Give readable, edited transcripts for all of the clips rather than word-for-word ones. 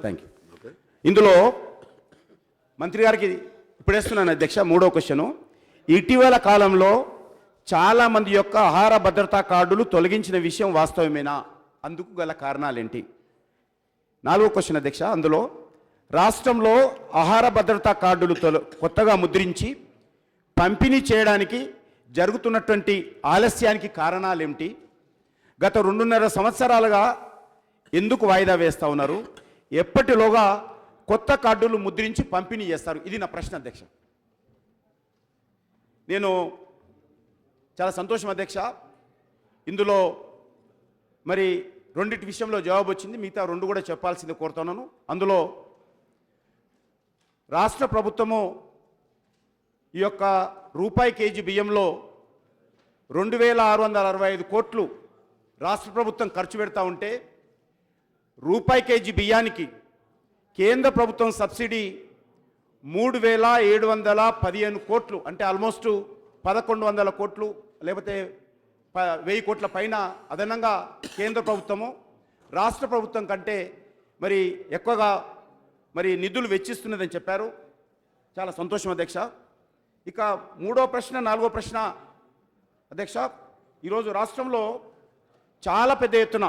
Thank you. ఇందులో మంత్రి గారికి ఇప్పుడు వేస్తున్నాను అధ్యక్ష. మూడో క్వశ్చను, ఇటీవల కాలంలో చాలామంది యొక్క ఆహార భద్రతా కార్డులు తొలగించిన విషయం వాస్తవమేనా? అందుకు గల కారణాలేంటి? నాలుగో క్వశ్చన్ అధ్యక్ష, అందులో రాష్ట్రంలో ఆహార భద్రతా కార్డులు కొత్తగా ముద్రించి పంపిణీ చేయడానికి జరుగుతున్నటువంటి ఆలస్యానికి కారణాలేమిటి? గత 2.5 సంవత్సరాలుగా ఎందుకు వాయిదా వేస్తూ ఉన్నారు? ఎప్పటిలోగా కొత్త కార్డులు ముద్రించి పంపిణీ చేస్తారు? ఇది నా ప్రశ్న అధ్యక్ష. నేను చాలా సంతోషం అధ్యక్ష, ఇందులో మరి రెండింటి విషయంలో జవాబు వచ్చింది, మిగతా 2 కూడా చెప్పాల్సింది కోరుతున్నాను. అందులో రాష్ట్ర ప్రభుత్వము ఈ యొక్క రూపాయి కేజీ బియ్యంలో 2,665 కోట్లు రాష్ట్ర ప్రభుత్వం ఖర్చు పెడతా ఉంటే, రూపాయి కేజీ బియ్యానికి కేంద్ర ప్రభుత్వం సబ్సిడీ 3,715 కోట్లు, అంటే ఆల్మోస్ట్ 1,100 కోట్లు లేకపోతే 1000 కోట్ల పైన అదనంగా కేంద్ర ప్రభుత్వము రాష్ట్ర ప్రభుత్వం కంటే మరి ఎక్కువగా మరి నిధులు వెచ్చిస్తున్నదని చెప్పారు. చాలా సంతోషం అధ్యక్ష. ఇక మూడో ప్రశ్న, నాలుగో ప్రశ్న అధ్యక్ష, ఈరోజు రాష్ట్రంలో చాలా పెద్ద ఎత్తున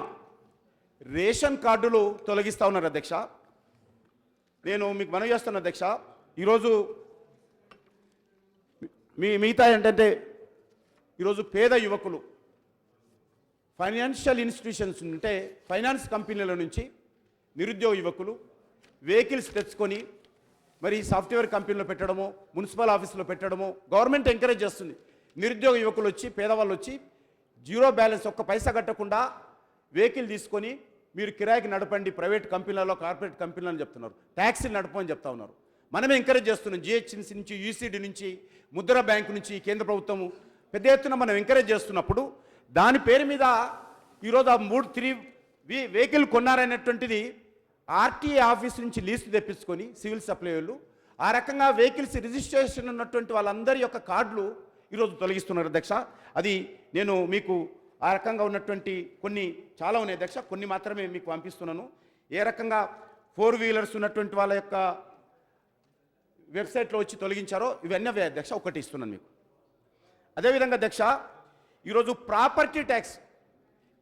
రేషన్ కార్డులు తొలగిస్తూ ఉన్నారు అధ్యక్ష. నేను మీకు మనవి చేస్తున్నా అధ్యక్ష, ఈరోజు మిగతా ఏంటంటే ఈరోజు పేద యువకులు ఫైనాన్షియల్ ఇన్స్టిట్యూషన్స్ అంటే ఫైనాన్స్ కంపెనీల నుంచి నిరుద్యోగ యువకులు వెహికల్స్ తెచ్చుకొని మరి సాఫ్ట్వేర్ కంపెనీలో పెట్టడము, మున్సిపల్ ఆఫీసులో పెట్టడము గవర్నమెంట్ ఎంకరేజ్ చేస్తుంది. నిరుద్యోగ యువకులు వచ్చి, పేదవాళ్ళు వచ్చి జీరో బ్యాలెన్స్, ఒక్క పైసా కట్టకుండా వెహికల్ తీసుకొని మీరు కిరాయికి నడపండి, ప్రైవేట్ కంపెనీలలో కార్పొరేట్ కంపెనీలను చెప్తున్నారు, ట్యాక్సీలు నడపని చెప్తా ఉన్నారు. మనమే ఎంకరేజ్ చేస్తున్నాం. జిహెచ్ఎంసీ నుంచి, యూసీడీ నుంచి, ముద్రా బ్యాంకు నుంచి, కేంద్ర ప్రభుత్వము పెద్ద ఎత్తున మనం ఎంకరేజ్ చేస్తున్నప్పుడు దాని పేరు మీద ఈరోజు ఆ 3 వెహికల్ కొన్నారనేటువంటిది ఆర్టీఏ ఆఫీస్ నుంచి లీజు తెప్పించుకొని సివిల్ సప్లై వాళ్ళు ఆ రకంగా వెహికల్స్ రిజిస్ట్రేషన్ ఉన్నటువంటి వాళ్ళందరి యొక్క కార్డులు ఈరోజు తొలగిస్తున్నారు అధ్యక్ష. అది నేను మీకు ఆ రకంగా ఉన్నటువంటి కొన్ని చాలా ఉన్నాయి అధ్యక్ష, కొన్ని మాత్రమే మీకు పంపిస్తున్నాను. ఏ రకంగా 4 వీలర్స్ ఉన్నటువంటి వాళ్ళ యొక్క వెబ్సైట్లో వచ్చి తొలగించారో ఇవన్నీ అవే అధ్యక్ష, ఒకటి ఇస్తున్నాను మీకు. అదేవిధంగా అధ్యక్ష, ఈరోజు ప్రాపర్టీ ట్యాక్స్,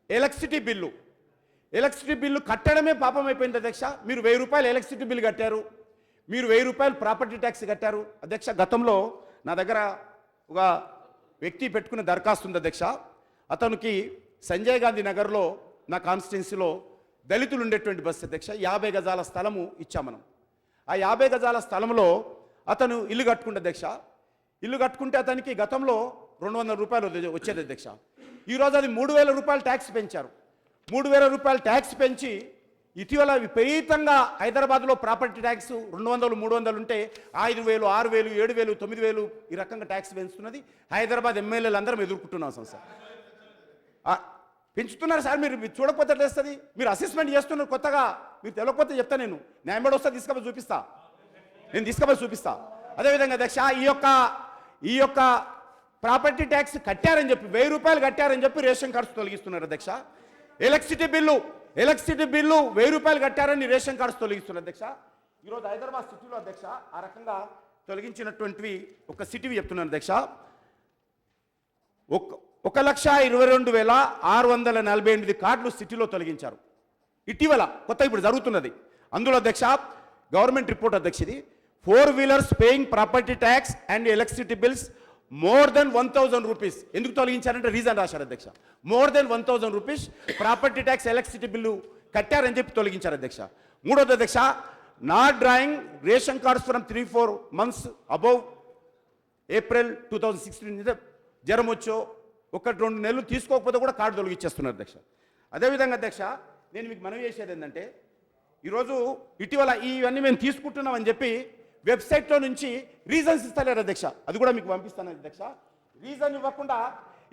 ఎలక్ట్రిసిటీ బిల్లు కట్టడమే పాపం అయిపోయింది అధ్యక్ష. మీరు 1000 రూపాయలు ఎలక్ట్రిసిటీ బిల్లు కట్టారు, మీరు 1000 రూపాయలు ప్రాపర్టీ ట్యాక్స్ కట్టారు అధ్యక్ష. గతంలో నా దగ్గర ఒక వ్యక్తి పెట్టుకున్న దరఖాస్తు ఉంది అధ్యక్ష. అతనికి సంజయ్ గాంధీ నగర్లో నా కాన్స్టిట్యున్సీలో దళితులు ఉండేటువంటి బస్సు అధ్యక్ష, 50 గజాల స్థలము ఇచ్చాం మనం. ఆ 50 గజాల స్థలంలో అతను ఇల్లు కట్టుకుంటే అధ్యక్ష, ఇల్లు కట్టుకుంటే అతనికి గతంలో 200 రూపాయలు వచ్చేది అధ్యక్ష. ఈరోజు అది 3,000 రూపాయలు ట్యాక్స్ పెంచారు. 3,000 రూపాయలు ట్యాక్స్ పెంచి ఇటీవల విపరీతంగా హైదరాబాద్లో ప్రాపర్టీ ట్యాక్స్ 200, 300 ఉంటే 5,000, 6,000, 7,000, 9,000 ఈ రకంగా ట్యాక్స్ పెంచుతున్నది. హైదరాబాద్ ఎమ్మెల్యేలు అందరం ఎదుర్కొంటున్నాం సార్. పెంచుతున్నారు సార్, మీరు చూడకపోతే తెలుస్తుంది. మీరు అసెస్మెంట్ చేస్తున్నారు కొత్తగా, మీరు తెలియకపోతే చెప్తా. నేను న్యాయబడి వస్తే తీసుకపోయి చూపిస్తా, నేను తీసుకపోయి చూపిస్తా. అదేవిధంగా అధ్యక్ష, ఈ యొక్క ప్రాపర్టీ ట్యాక్స్ కట్టారని చెప్పి 1000 రూపాయలు కట్టారని చెప్పి రేషన్ కార్డ్స్ తొలగిస్తున్నారు అధ్యక్ష. ఎలక్ట్రిసిటీ బిల్లు 1000 రూపాయలు కట్టారని రేషన్ కార్డ్స్ తొలగిస్తున్నారు అధ్యక్ష. ఈరోజు హైదరాబాద్ సిటీలో అధ్యక్ష ఆ రకంగా తొలగించినటువంటివి ఒక సిటీవి చెప్తున్నాను అధ్యక్ష. 1,22,648 కార్డులు సిటీలో తొలగించారు ఇటీవల, కొత్త ఇప్పుడు జరుగుతున్నది. అందులో అధ్యక్ష గవర్నమెంట్ రిపోర్ట్ అధ్యక్ష, ఇది 4 wheelers paying property tax and electricity bills more than 1,000 rupees. ఎందుకు తొలగించారంటే రీజన్ రాశారు అధ్యక్ష. More than 1,000 rupees property tax, electricity bill కట్టారని చెప్పి తొలగించారు అధ్యక్ష. మూడోది అధ్యక్ష, not drawing ration cards from 3-4 months above April 2016 జ్వరం వచ్చో 1-2 నెలలు తీసుకోకపోతే కూడా కార్డు తొలగించేస్తున్నారు అధ్యక్ష. అదేవిధంగా అధ్యక్ష, నేను మీకు మనవి చేసేది ఏంటంటే, ఈరోజు ఇటీవల ఇవన్నీ మేము తీసుకుంటున్నామని చెప్పి వెబ్సైట్లో నుంచి రీజన్స్ ఇస్తలేరు అధ్యక్ష. అది కూడా మీకు పంపిస్తాను అధ్యక్ష. రీజన్ ఇవ్వకుండా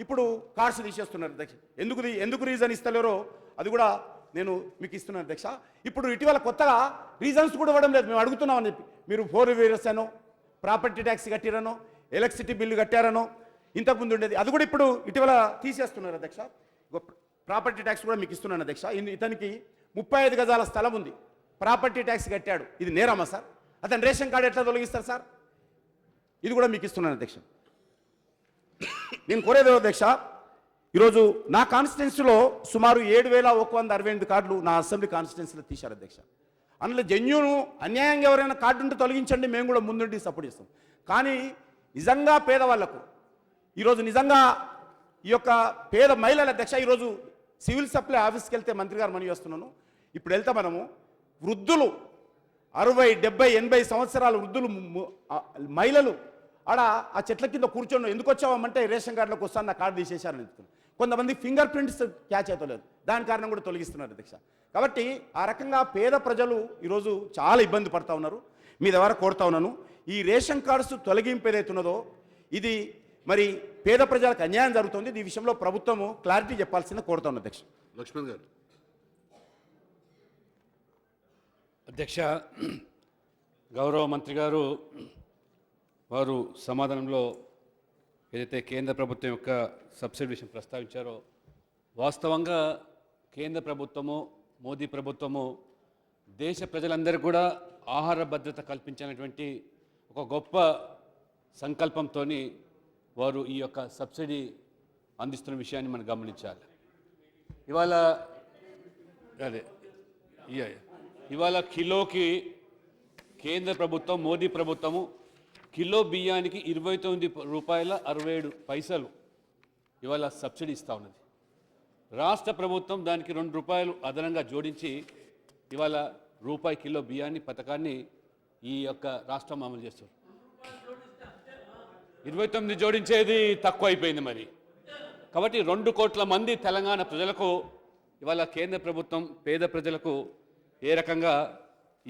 ఇప్పుడు కార్డ్స్ తీసేస్తున్నారు అధ్యక్ష. ఎందుకు రీజన్ ఇస్తలేరో అది కూడా నేను మీకు ఇస్తున్నాను అధ్యక్ష. ఇప్పుడు ఇటీవల కొత్తగా రీజన్స్ కూడా ఇవ్వడం లేదు. మేము అడుగుతున్నామని చెప్పి మీరు 4 వీలర్స్ అనో, ప్రాపర్టీ ట్యాక్స్ కట్టిరనో, ఎలక్ట్రిసిటీ బిల్లు కట్టారనో ఇంతకుముందు ఉండేది, అది కూడా ఇప్పుడు ఇటీవల తీసేస్తున్నారు అధ్యక్ష. ప్రాపర్టీ ట్యాక్స్ కూడా మీకు ఇస్తున్నాను అధ్యక్ష. ఇతనికి 35 గజాల స్థలం ఉంది. ప్రాపర్టీ ట్యాక్స్ కట్టాడు, ఇది నేరమా సార్? అతను రేషన్ కార్డు ఎట్లా తొలగిస్తారు సార్? ఇది కూడా మీకు ఇస్తున్నాను అధ్యక్ష. నేను కోరేది అధ్యక్ష, ఈరోజు నా కాన్స్టిట్యున్సీలో సుమారు 7,168 కార్డులు నా అసెంబ్లీ కాన్స్టిట్యున్సీలో తీశారు అధ్యక్ష. అందులో జెన్యూను అన్యాయంగా ఎవరైనా కార్డు ఉంటే తొలగించండి, మేము కూడా ముందుండి సపోర్ట్ చేస్తాం. కానీ నిజంగా పేదవాళ్లకు ఈరోజు నిజంగా ఈ యొక్క పేద మహిళల అధ్యక్ష, ఈరోజు సివిల్ సప్లై ఆఫీస్కి వెళ్తే మంత్రి గారు మనవి చేస్తున్నాను, ఇప్పుడు వెళ్తే మనము వృద్ధులు 60, 70, 80 సంవత్సరాల వృద్ధులు మహిళలు ఆడ ఆ చెట్ల కింద కూర్చొని ఎందుకు వచ్చామంటే రేషన్ కార్డులకు వస్తాను, నా కార్డు తీసేశారని చెప్తున్నాను. కొంతమంది ఫింగర్ ప్రింట్స్ క్యాచ్ అవుతలేదు, దాని కారణం కూడా తొలగిస్తున్నారు అధ్యక్ష. కాబట్టి ఆ రకంగా పేద ప్రజలు ఈరోజు చాలా ఇబ్బంది పడుతూ ఉన్నారు. మీ ద్వారా కోరుతా ఉన్నాను, ఈ రేషన్ కార్డ్స్ తొలగింపు ఏదైతున్నదో ఇది మరి పేద ప్రజలకు అన్యాయం జరుగుతుంది. ఈ విషయంలో ప్రభుత్వము క్లారిటీ చెప్పాల్సింది కోరుతా ఉన్నాను అధ్యక్ష. లక్ష్మణ్ గారు. అధ్యక్ష, గౌరవ మంత్రి గారు వారు సమాధానంలో ఏదైతే కేంద్ర ప్రభుత్వం యొక్క సబ్సిడీ విషయం ప్రస్తావించారో, వాస్తవంగా కేంద్ర ప్రభుత్వము, మోదీ ప్రభుత్వము దేశ ప్రజలందరికీ కూడా ఆహార భద్రత కల్పించాలనేటువంటి ఒక గొప్ప సంకల్పంతో వారు ఈ యొక్క సబ్సిడీ అందిస్తున్న విషయాన్ని మనం గమనించాలి. ఇవాళ కిలోకి కేంద్ర ప్రభుత్వం, మోదీ ప్రభుత్వము కిలో బియ్యానికి 29 రూపాయల 67 ఇవాళ సబ్సిడీ ఇస్తూ ఉన్నది. రాష్ట్ర ప్రభుత్వం దానికి 2 రూపాయలు అదనంగా జోడించి ఇవాళ రూపాయి కిలో బియ్యాన్ని పథకాన్ని ఈ యొక్క రాష్ట్రం అమలు చేస్తారు. 29 జోడించేది తక్కువ అయిపోయింది మరి. కాబట్టి 2 కోట్ల మంది తెలంగాణ ప్రజలకు ఇవాళ కేంద్ర ప్రభుత్వం పేద ప్రజలకు ఏ రకంగా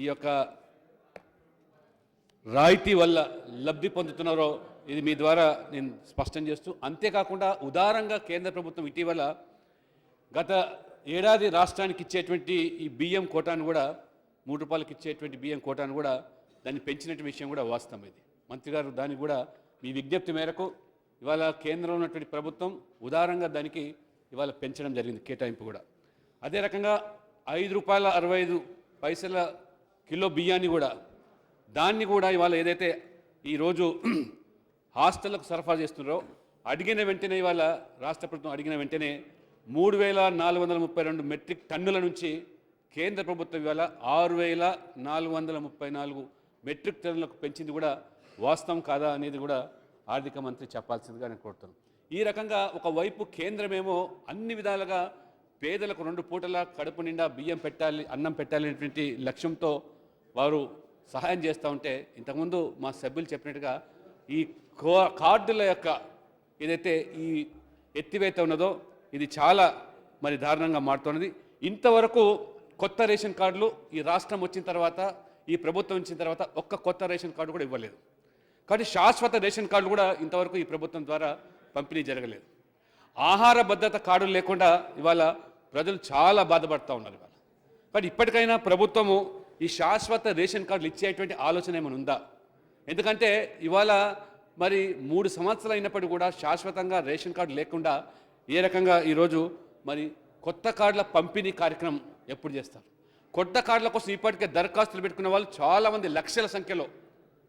ఈ యొక్క రాయితీ వల్ల లబ్ధి పొందుతున్నారో ఇది మీ ద్వారా నేను స్పష్టం చేస్తూ, అంతేకాకుండా ఉదారంగా కేంద్ర ప్రభుత్వం ఇటీవల గత ఏడాది రాష్ట్రానికి ఇచ్చేటువంటి ఈ బియ్యం కోటాను కూడా 3 రూపాయలకి ఇచ్చేటువంటి బియ్యం కోటాను కూడా దాన్ని పెంచినటువంటి విషయం కూడా వాస్తవం. ఇది మంత్రి గారు దానికి కూడా మీ విజ్ఞప్తి మేరకు ఇవాళ కేంద్రంలో ఉన్నటువంటి ప్రభుత్వం ఉదారంగా దానికి ఇవాళ పెంచడం జరిగింది, కేటాయింపు కూడా. అదే రకంగా 5 రూపాయల 65 కిలో బియ్యాన్ని కూడా దాన్ని కూడా ఇవాళ ఏదైతే ఈరోజు హాస్టళ్లకు సరఫరా చేస్తున్నారో అడిగిన వెంటనే ఇవాళ రాష్ట్ర ప్రభుత్వం అడిగిన వెంటనే 3,432 మెట్రిక్ టన్నుల నుంచి కేంద్ర ప్రభుత్వం ఇవాళ 6,434 మెట్రిక్ టన్నులకు పెంచింది కూడా వాస్తవం కాదా అనేది కూడా ఆర్థిక మంత్రి చెప్పాల్సిందిగా నేను కోరుతున్నాను. ఈ రకంగా ఒకవైపు కేంద్రమేమో అన్ని విధాలుగా పేదలకు 2 పూటల కడుపు నిండా బియ్యం పెట్టాలి, అన్నం పెట్టాలి అనేటువంటి లక్ష్యంతో వారు సహాయం చేస్తూ ఉంటే, ఇంతకుముందు మా సభ్యులు చెప్పినట్టుగా ఈ కార్డుల యొక్క ఏదైతే ఈ ఎత్తివేత ఉన్నదో ఇది చాలా మరి దారుణంగా మారుతున్నది. ఇంతవరకు కొత్త రేషన్ కార్డులు ఈ రాష్ట్రం వచ్చిన తర్వాత, ఈ ప్రభుత్వం వచ్చిన తర్వాత ఒక్క కొత్త రేషన్ కార్డు కూడా ఇవ్వలేదు. కాబట్టి శాశ్వత రేషన్ కార్డులు కూడా ఇంతవరకు ఈ ప్రభుత్వం ద్వారా పంపిణీ జరగలేదు. ఆహార భద్రత కార్డులు లేకుండా ఇవాళ ప్రజలు చాలా బాధపడుతూ ఉన్నారు ఇవాళ. కానీ ఇప్పటికైనా ప్రభుత్వము ఈ శాశ్వత రేషన్ కార్డులు ఇచ్చేటువంటి ఆలోచన ఏమైనా ఉందా? ఎందుకంటే ఇవాళ మరి 3 సంవత్సరాలు అయినప్పటికీ కూడా శాశ్వతంగా రేషన్ కార్డు లేకుండా ఏ రకంగా ఈరోజు మరి కొత్త కార్డుల పంపిణీ కార్యక్రమం ఎప్పుడు చేస్తారు? కొత్త కార్డుల కోసం ఇప్పటికే దరఖాస్తులు పెట్టుకున్న వాళ్ళు చాలామంది లక్షల సంఖ్యలో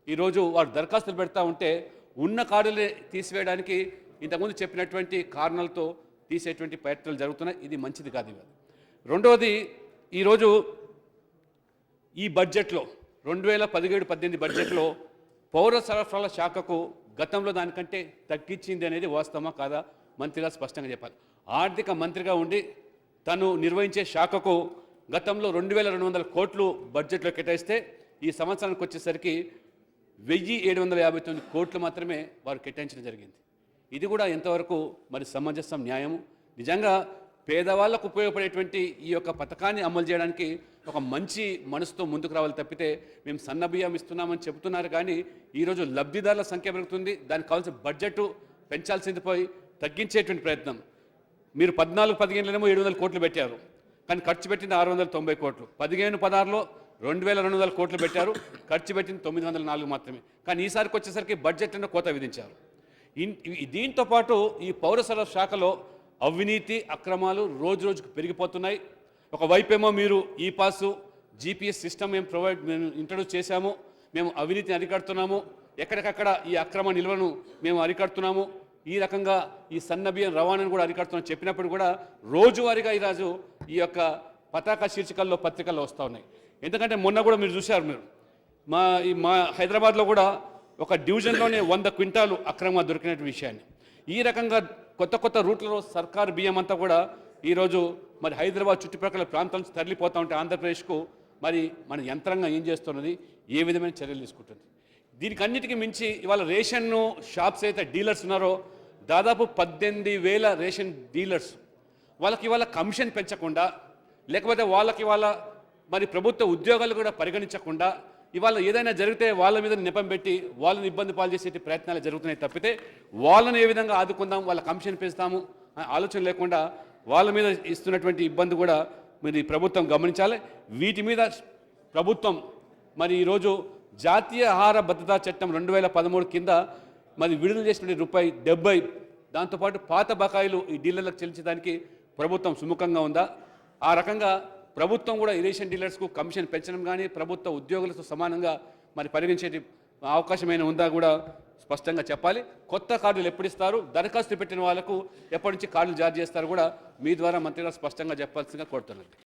ఈరోజు వారు దరఖాస్తులు పెడతా ఉంటే ఉన్న కార్డులే తీసివేయడానికి ఇంతకుముందు చెప్పినటువంటి కారణాలతో తీసేటువంటి ప్రయత్నాలు జరుగుతున్నాయి. ఇది మంచిది కాదు. ఇవాళ రెండవది, ఈరోజు ఈ బడ్జెట్లో 2017-18 బడ్జెట్లో పౌర సరఫరాల శాఖకు గతంలో దానికంటే తగ్గించింది అనేది వాస్తవమా కాదా మంత్రిగా స్పష్టంగా చెప్పాలి. ఆర్థిక మంత్రిగా ఉండి తను నిర్వహించే శాఖకు గతంలో 2,200 కోట్లు బడ్జెట్లో కేటాయిస్తే ఈ సంవత్సరానికి వచ్చేసరికి 1,759 కోట్లు మాత్రమే వారు కేటాయించడం జరిగింది. ఇది కూడా ఎంతవరకు మరి సమంజసం, న్యాయము? నిజంగా పేదవాళ్ళకు ఉపయోగపడేటువంటి ఈ యొక్క పథకాన్ని అమలు చేయడానికి ఒక మంచి మనసుతో ముందుకు రావాలి తప్పితే మేము సన్న బియ్యం ఇస్తున్నామని చెబుతున్నారు కానీ ఈరోజు లబ్ధిదారుల సంఖ్య పెరుగుతుంది, దానికి కావాల్సిన బడ్జెట్ పెంచాల్సింది పోయి తగ్గించేటువంటి ప్రయత్నం. మీరు 14-15 700 కోట్లు పెట్టారు, కానీ ఖర్చు పెట్టింది 690 కోట్లు. 15-16లో 2,200 కోట్లు పెట్టారు, ఖర్చు పెట్టింది 904 మాత్రమే. కానీ ఈసారికి వచ్చేసరికి బడ్జెట్లను కోత విధించారు. దీంతో పాటు ఈ పౌర సరఫరా శాఖలో అవినీతి అక్రమాలు రోజు రోజుకు పెరిగిపోతున్నాయి. ఒకవైపేమో మీరు ఈ పాసు జీపీఎస్ సిస్టమ్ మేము ఇంట్రడ్యూస్ చేశాము, మేము అవినీతిని అరికడుతున్నాము, ఎక్కడికక్కడ ఈ అక్రమ నిల్వను మేము అరికడుతున్నాము, ఈ రకంగా ఈ సన్నబియ్యం రవాణాను కూడా అరికడుతున్నాం చెప్పినప్పుడు కూడా రోజువారీగా ఈరోజు ఈ యొక్క పతాక శీర్షికల్లో పత్రికల్లో వస్తూ ఉన్నాయి. ఎందుకంటే మొన్న కూడా మీరు చూశారు, మీరు మా హైదరాబాద్లో కూడా ఒక డివిజన్లోనే 100 క్వింటాలు అక్రమంగా దొరికిన విషయాన్ని, ఈ రకంగా కొత్త కొత్త రూట్లలో సర్కారు బియ్యం అంతా కూడా ఈరోజు మరి హైదరాబాద్ చుట్టుపక్కల ప్రాంతాల నుంచి తరలిపోతూ ఉంటే ఆంధ్రప్రదేశ్కు మరి మన యంత్రాంగం ఏం చేస్తున్నది, ఏ విధమైన చర్యలు తీసుకుంటుంది. దీనికి అన్నిటికీ మించి ఇవాళ రేషన్ను షాప్స్ అయితే డీలర్స్ ఉన్నారో దాదాపు 18,000 రేషన్ డీలర్స్, వాళ్ళకి ఇవాళ కమిషన్ పెంచకుండా, లేకపోతే వాళ్ళకి ఇవాళ మరి ప్రభుత్వ ఉద్యోగాలు కూడా పరిగణించకుండా ఇవాళ ఏదైనా జరిగితే వాళ్ళ మీద నెపం పెట్టి వాళ్ళని ఇబ్బంది పాలు చేసే ప్రయత్నాలు జరుగుతున్నాయి తప్పితే వాళ్ళని ఏ విధంగా ఆదుకుందాం, వాళ్ళ కమిషన్ పెంచుతాము ఆలోచన లేకుండా వాళ్ళ మీద ఇస్తున్నటువంటి ఇబ్బంది కూడా మరి ప్రభుత్వం గమనించాలి. వీటి మీద ప్రభుత్వం మరి ఈరోజు జాతీయ ఆహార భద్రతా చట్టం 2013 కింద మరి విడుదల చేసినటువంటి ₹70, దాంతోపాటు పాత బకాయిలు ఈ డీలర్లకు చెల్లించడానికి ప్రభుత్వం సుముఖంగా ఉందా? ఆ రకంగా ప్రభుత్వం కూడా ఈ రేషన్ డీలర్స్కు కమిషన్ పెంచడం కానీ ప్రభుత్వ ఉద్యోగులతో సమానంగా మరి పరిగణించే అవకాశమైన ఉందా కూడా స్పష్టంగా చెప్పాలి. కొత్త కార్డులు ఎప్పుడు ఇస్తారు, దరఖాస్తు పెట్టిన వాళ్ళకు ఎప్పటి నుంచి కార్డులు జారీ చేస్తారు కూడా మీ ద్వారా మంత్రి గారు స్పష్టంగా చెప్పాల్సిందిగా కోరుతున్నాను.